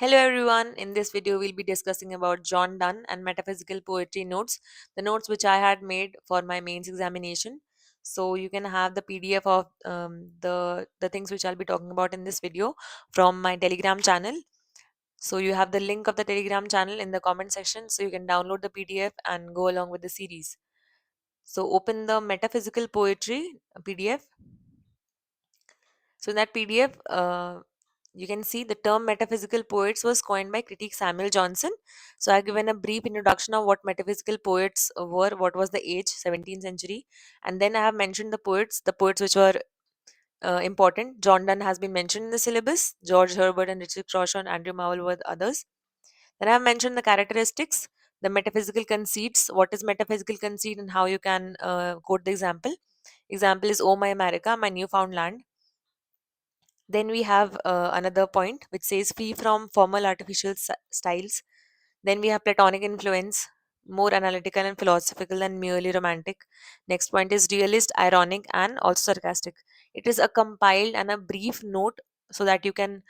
Hello everyone. In this video, we'll be discussing about John Donne and metaphysical poetry notes, the notes which I had made for my mains examination. So you can have the PDF of the things which I'll be talking about in this video from my Telegram channel. So you have the link of the Telegram channel in the comment section, so you can download the PDF and go along with the series. So open the metaphysical poetry PDF. So in that PDF, you can see the term metaphysical poets was coined by critic Samuel Johnson. So I've given a brief introduction of what metaphysical poets were, what was the age, 17th century, and then I have mentioned the poets which were important. John Donne has been mentioned in the syllabus. George Herbert and Richard Croshaw and Andrew Marvell were the others. Then I have mentioned the characteristics, the metaphysical conceits, what is metaphysical conceit, and how you can quote the example. Example is, "Oh my America, my newfound land." Then we have another point which says free from formal artificial styles. Then we have Platonic influence, more analytical and philosophical than merely romantic. Next point is realist, ironic, and also sarcastic. It is a compiled and a brief note so that you can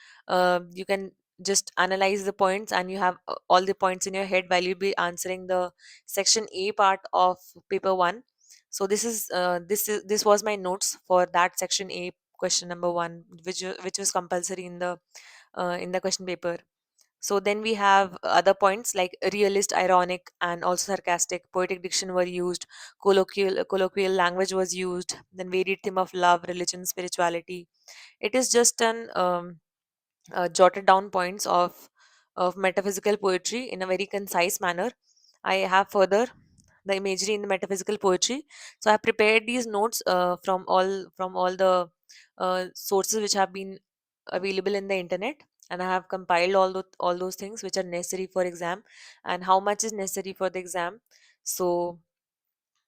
just analyze the points and you have all the points in your head while you be answering the section A part of paper one. So this was my notes for that section A, question number one, which was compulsory in the question paper. So then we have other points like realist, ironic, and also sarcastic. Poetic diction were used. Colloquial language was used. Then varied theme of love, religion, spirituality. It is just an jotted down points of metaphysical poetry in a very concise manner. I have further the imagery in the metaphysical poetry. So I have prepared these notes from all the sources which have been available in the internet, and I have compiled all those things which are necessary for exam and how much is necessary for the exam. So,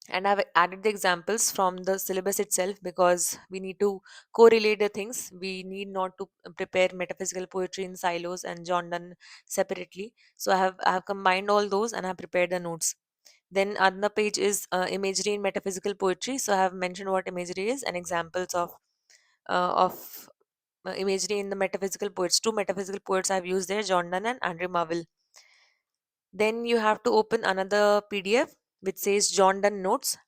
and I've added the examples from the syllabus itself because we need to correlate the things. We need not to prepare metaphysical poetry in silos and John Donne separately. So I have combined all those and I have prepared the notes. Then another page is imagery in metaphysical poetry. So I have mentioned what imagery is and examples of imagery in the metaphysical poets. Two metaphysical poets I've used there, John Donne and Andrew Marvell. Then you have to open another PDF which says John Donne notes.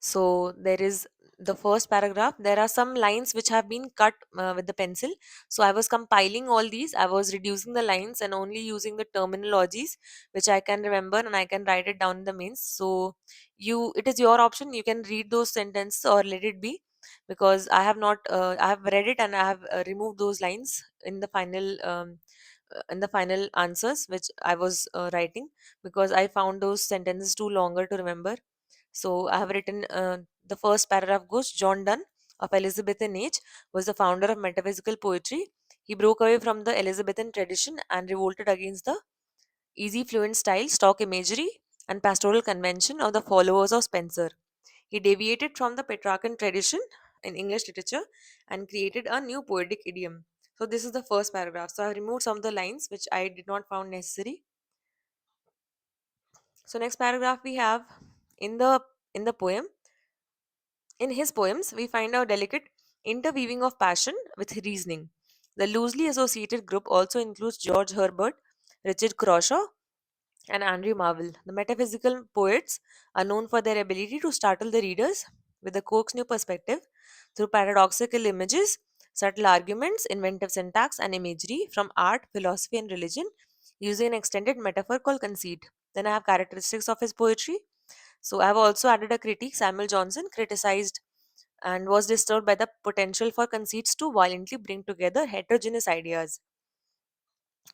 So there is the first paragraph. There are some lines which have been cut with the pencil. So I was compiling all these. I was reducing the lines and only using the terminologies which I can remember and I can write it down in the mains. So it is your option. You can read those sentences or let it be, because I have not. I have read it and I have removed those lines in the final answers which I was writing, because I found those sentences too longer to remember. So I have written the first paragraph goes, John Donne of Elizabethan age was the founder of metaphysical poetry. He broke away from the Elizabethan tradition and revolted against the easy fluent style, stock imagery, and pastoral convention of the followers of Spenser. He deviated from the Petrarchan tradition in English literature and created a new poetic idiom. So this is the first paragraph. So I have removed some of the lines which I did not found necessary. So next paragraph we have in the poem. In his poems, we find a delicate interweaving of passion with reasoning. The loosely associated group also includes George Herbert, Richard Croshaw, and Andrew Marvell. The metaphysical poets are known for their ability to startle the readers with a coax new perspective through paradoxical images, subtle arguments, inventive syntax, and imagery from art, philosophy, and religion using an extended metaphor called conceit. Then I have characteristics of his poetry. So I have also added a critique. Samuel Johnson criticized and was disturbed by the potential for conceits to violently bring together heterogeneous ideas.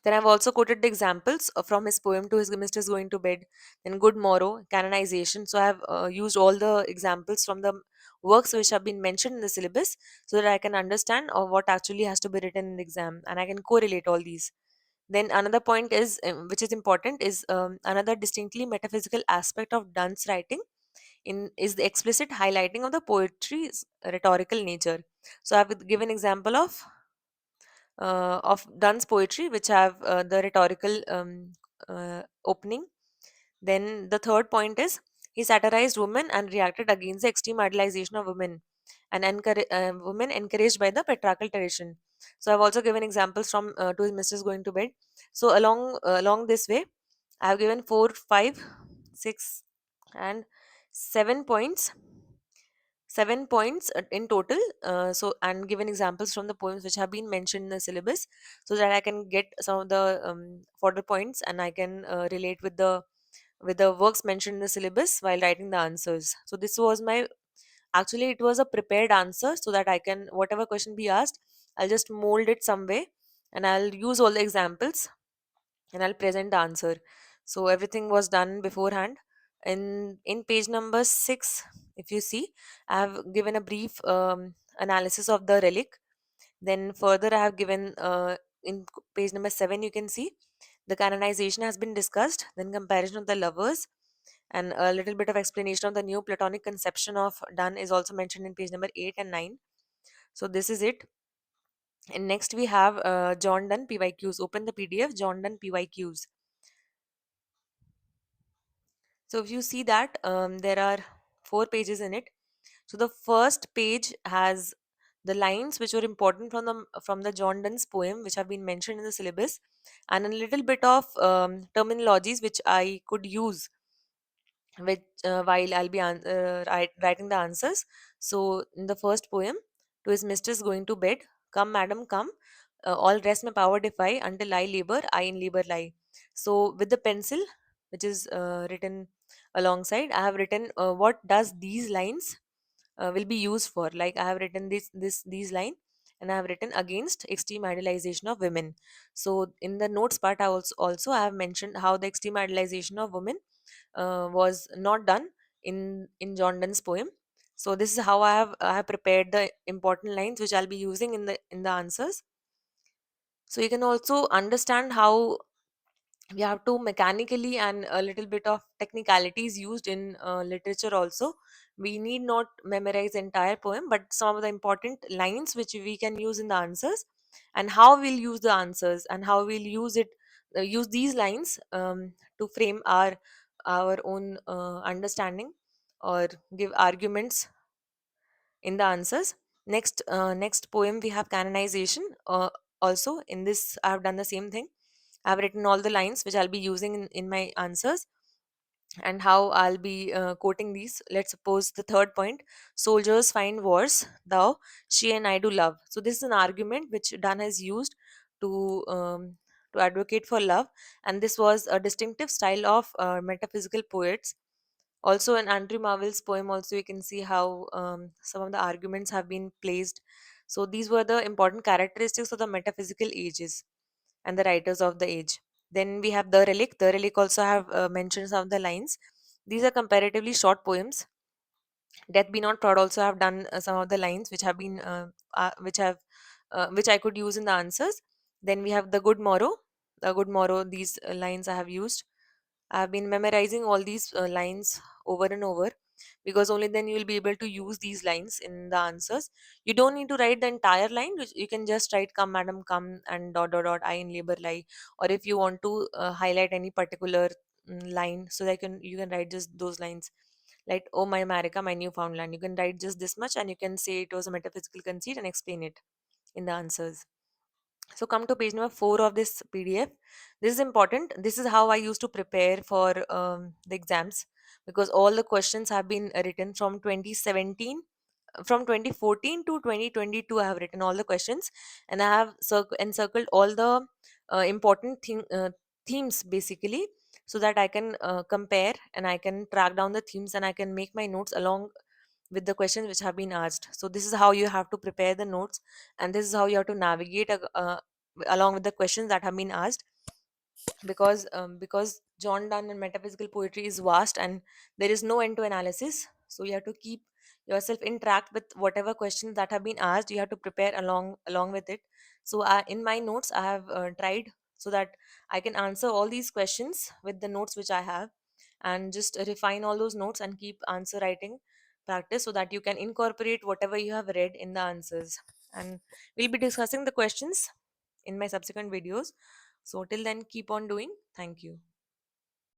Then I've also quoted the examples from his poem To His Mistress Going to Bed, then Good Morrow, Canonization. So I have used all the examples from the works which have been mentioned in the syllabus so that I can understand what actually has to be written in the exam and I can correlate all these. Then another point is, which is important, is another distinctly metaphysical aspect of Donne's writing in is the explicit highlighting of the poetry's rhetorical nature. So I've given example of Donne's poetry, which have the rhetorical opening. Then the third point is he satirized women and reacted against the extreme idealization of women and women encouraged by the patriarchal tradition. So I've also given examples from to his mistress going to bed. So along this way, I have given 4, 5, 6, and 7 points. 7 points in total. So and given examples from the poems which have been mentioned in the syllabus, so that I can get some of the further points, and I can relate with the works mentioned in the syllabus while writing the answers. So this was my, actually it was a prepared answer, so that I can, whatever question be asked, I'll just mold it some way, and I'll use all the examples, and I'll present the answer. So everything was done beforehand. In page number 6, if you see, I have given a brief analysis of the relic. Then further I have given page number 7, you can see the canonization has been discussed, then comparison of the lovers, and a little bit of explanation of the new Platonic conception of Donne is also mentioned in page number 8 and 9. So this is it. And next we have John Donne PYQs. Open the PDF, John Donne PYQs. So if you see that, there are 4 pages in it. So the first page has the lines which were important from the John Donne's poem, which have been mentioned in the syllabus, and a little bit of terminologies which I could use which while I'll be writing the answers. So in the first poem, to his mistress going to bed, come madam come, all rest my power defy, until I labor, I in labor lie. So with the pencil, which is written alongside, I have written what does these lines will be used for. Like I have written these line, and I have written against extreme idealization of women. So in the notes part, I also I have mentioned how the extreme idealization of women was not done in John Donne's poem. So this is how I have prepared the important lines which I'll be using in the answers. So you can also understand how we have to mechanically, and a little bit of technicalities used in literature also. We need not memorize the entire poem, but some of the important lines which we can use in the answers, and how we'll use the answers, and how we'll use these lines to frame our own understanding, or give arguments in the answers. Next poem we have canonization. Also in this I have done the same thing. I've written all the lines which I'll be using in my answers, and how I'll be quoting these. Let's suppose the third point: soldiers find wars, thou, she, and I do love. So this is an argument which Donne has used to to advocate for love, and this was a distinctive style of metaphysical poets. Also in Andrew Marvell's poem, also you can see how some of the arguments have been placed. So these were the important characteristics of the metaphysical ages and the writers of the age. Then we have the relic. The relic also have mentioned some of the lines. These are comparatively short poems. Death Be Not Proud also have done some of the lines which have been which I could use in the answers. Then we have the Good Morrow. The Good Morrow. These lines I have used. I have been memorizing all these lines over and over, because only then you will be able to use these lines in the answers. You don't need to write the entire line. You can just write "Come, madam, come," and dot dot dot. I in labor lie. Or if you want to highlight any particular line, so that you can write just those lines. Like "Oh my America, my Newfoundland." You can write just this much, and you can say it was a metaphysical conceit and explain it in the answers. So come to page number 4 of this PDF. This is important. This is how I used to prepare for the exams, because all the questions have been written from 2017, from 2014 to 2022. I have written all the questions, and I have encircled all the important themes basically, so that I can compare, and I can track down the themes, and I can make my notes along with the questions which have been asked. So this is how you have to prepare the notes, and this is how you have to navigate along with the questions that have been asked. Because John Donne and metaphysical poetry is vast, and there is no end to analysis. So you have to keep yourself in track with whatever questions that have been asked. You have to prepare along with it. So in my notes I have tried, so that I can answer all these questions with the notes which I have, and just refine all those notes and keep answer writing practice, so that you can incorporate whatever you have read in the answers. And we'll be discussing the questions in my subsequent videos. So till then, keep on doing. Thank you.